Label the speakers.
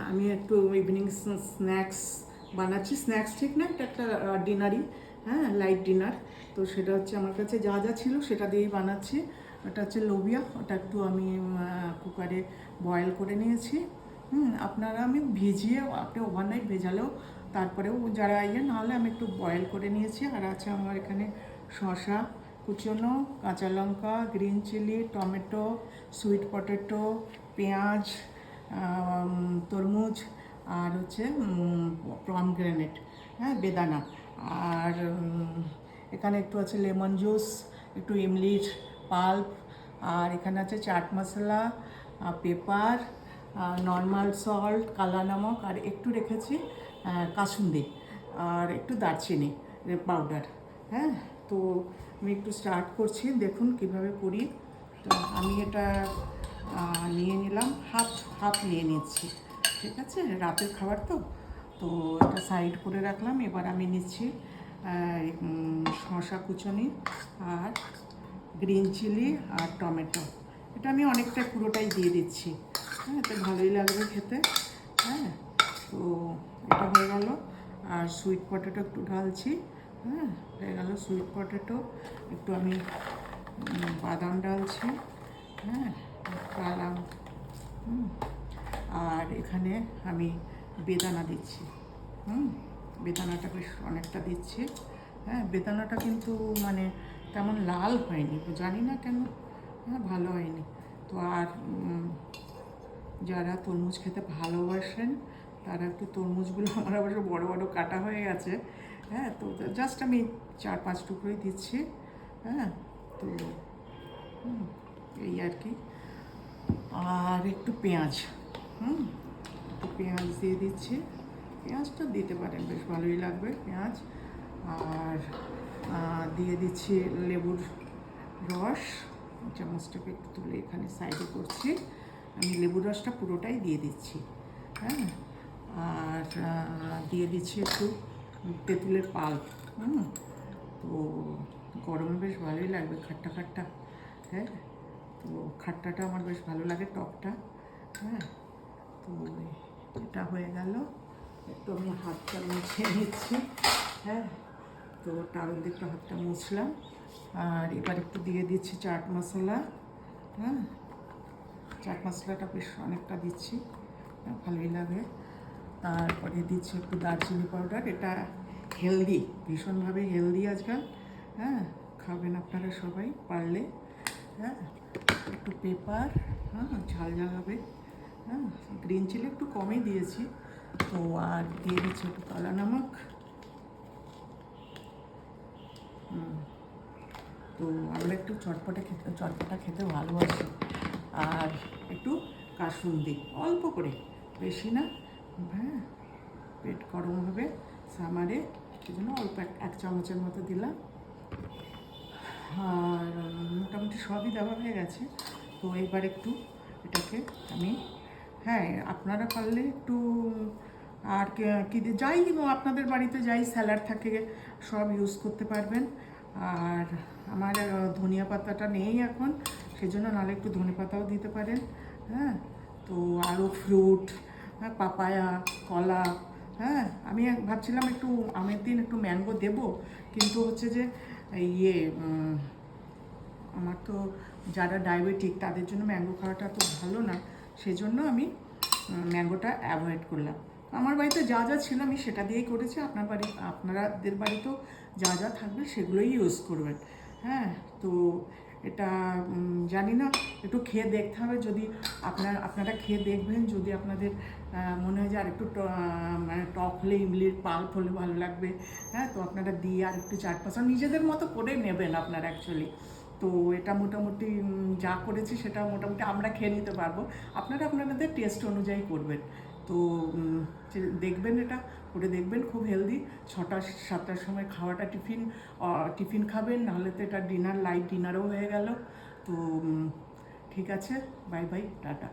Speaker 1: আমি একটু evening snacks বানাচ্ছি। স্ন্যাক্স ঠিক না, এটা একটা ডিনারই, হ্যাঁ, লাইট ডিনার। তো সেটা হচ্ছে আমার কাছে যা যা ছিল সেটা দিয়েই বানাচ্ছি। ওটা হচ্ছে লোবিয়া, ওটা একটু আমি কুকারে বয়েল করে নিয়েছি। আপনারা আমি ভিজিয়ে, আপনি ওভারনাইট ভেজালেও তারপরেও যারা নাহলে আমি একটু বয়েল করে নিয়েছি। আর আছে আমার এখানে শসা কুচনো, কাঁচা লঙ্কা, green chilli, tomato, sweet potato, পেঁয়াজ, তরমুজ, আর হচ্ছে পমগ্রেনেট, হ্যাঁ, বেদানা। আর এখানে একটু আছে লেমন জুস, একটু ইমলির পাল্প, আর এখানে আছে chaat masala, paper, normal salt, কালা নমক, আর একটু রেখেছি কাসুন্দি, আর একটু দারচিনি পাউডার। হ্যাঁ, তো আমি একটু স্টার্ট করছি, দেখুন কিভাবে করি। তো আমি এটা নিয়ে নিলাম, হাফ হাফ নিয়ে নিচ্ছি, ঠিক আছে, রাতের খাবার তো। তো এটা সাইড করে রাখলাম। এবার আমি নিচ্ছি শসা কুচনি, আর গ্রিন চিলি, আর টমেটো। এটা আমি অনেকটা পুরোটাই দিয়ে দিচ্ছি, হ্যাঁ, এটা ভালোই লাগবে খেতে। হ্যাঁ, তো এটা হয়ে গেল। আর সুইট পটেটো একটু ঢালছি, হ্যাঁ, হয়ে গেল সুইট পটেটো। একটু আমি বাদাম ডালছি, হ্যাঁ, বাদাম। আর এখানে আমি বেদানা দিচ্ছি, বেদানাটা বেশ অনেকটা দিচ্ছি। হ্যাঁ, বেদানাটা কিন্তু মানে তেমন লাল হয়নি, জানি না কেন, হ্যাঁ, ভালো হয়নি। তো আর যারা তরমুজ খেতে ভালোবাসেন তারা একটু তরমুজগুলো, আমার অবশ্য বড়ো বড়ো কাটা হয়ে গেছে, হ্যাঁ, তো জাস্ট আমি 4-5 টুকরোই দিচ্ছি, হ্যাঁ। তো এই আর কি। আর একটু পেঁয়াজ, একটু পেঁয়াজ দিয়ে দিচ্ছি। পেঁয়াজটা দিতে পারেন, বেশ ভালোই লাগবে পেঁয়াজ। আর দিয়ে দিচ্ছি লেবুর রস, চামচটাকে একটু তুলে এখানে সাইডে করছি। আমি লেবুর রসটা পুরোটাই দিয়ে দিচ্ছি, হ্যাঁ। আর দিয়ে দিচ্ছি একটু তেঁতুলের পাল্প। তো গরমে বেশ ভালোই লাগবে, খাট্টা খাট্টা, হ্যাঁ। তো খাট্টাটা আমার বেশ ভালো লাগে, টকটা, হ্যাঁ। তো এটা হয়ে গেল। একটু আমি হাতটা মুছে নিচ্ছি, হ্যাঁ। তো টাওয়েল দিয়ে একটু হাতটা মুছলাম। আর এবার একটু দিয়ে দিচ্ছি চাট মশলা, হ্যাঁ, চাট মশলাটা বেশ অনেকটা দিচ্ছি, ভালোই লাগে। তারপরে দিচ্ছি একটু দারচিনি পাউডার, এটা হেলদি, ভীষণভাবে হেলদি আজকাল, হ্যাঁ, খাবেন আপনারা সবাই পারলে, হ্যাঁ। একটু পেপার, হ্যাঁ, ঝাল ঝাল হবে, হ্যাঁ। গ্রিন চিলি একটু কমই দিয়েছি। তো আর দিয়ে দিচ্ছি একটু কালা নমক। তো আমরা একটু চটপটা খেতে ভালোবাসি। আর একটু কাসুন্দি অল্প করে, বেশি না, হ্যাঁ, পেট গরম হবে সামারে, সেই জন্য অল্প 1 চামচের মতো দিলাম। আর মোটামুটি সবই দেওয়া হয়ে গেছে। তো এবার একটু এটাকে আমি, হ্যাঁ, আপনারা পারলে একটু আর কি যাই আপনাদের বাড়িতে যাই স্যালাড থাকে সব ইউজ করতে পারবেন। আর আমার ধনিয়া পাতাটা নেই এখন, সেজন্য নাহলে একটু ধনে পাতাও দিতে পারেন, হ্যাঁ। তো আরও ফ্রুট, হ্যাঁ, পাপায়া, কলা, হ্যাঁ। আমি ভাবছিলাম একটু আমের দিন একটু ম্যাঙ্গো দেবো, কিন্তু হচ্ছে যে ইয়ে আমার তো যারা ডায়াবেটিক তাদের জন্য ম্যাঙ্গো খাওয়াটা তো ভালো না, সেজন্য আমি ম্যাঙ্গোটা অ্যাভয়েড করলাম। আমার বাড়িতে যা যা ছিল আমি সেটা দিয়েই করেছি। আপনাদের বাড়িতেও যা যা থাকবে সেগুলোই ইউজ করবেন, হ্যাঁ। তো এটা জানি না, একটু খেয়ে দেখতে হবে। যদি আপনারা খেয়ে দেখবেন, যদি আপনাদের মনে হয় যে আর একটু মানে টক হলে, ইমলির পাল্প হলে ভালো লাগবে, হ্যাঁ, তো আপনারা দিয়ে আর একটু চাট মশলা নিজেদের মতো করে নেবেন আপনারা অ্যাকচুয়ালি। তো এটা মোটামুটি যা করেছি সেটা মোটামুটি আমরা খেয়ে নিতে পারবো, আপনারা আপনাদের টেস্ট অনুযায়ী করবেন। তো দেখবেন, এটা করে দেখবেন, খুব হেলদি। 6টা-7টার সময় খাওয়াটা টিফিন খাবেন, নাহলে তো এটা ডিনার, লাইট ডিনারও হয়ে গেল। তো ঠিক আছে, বাই বাই, টাটা।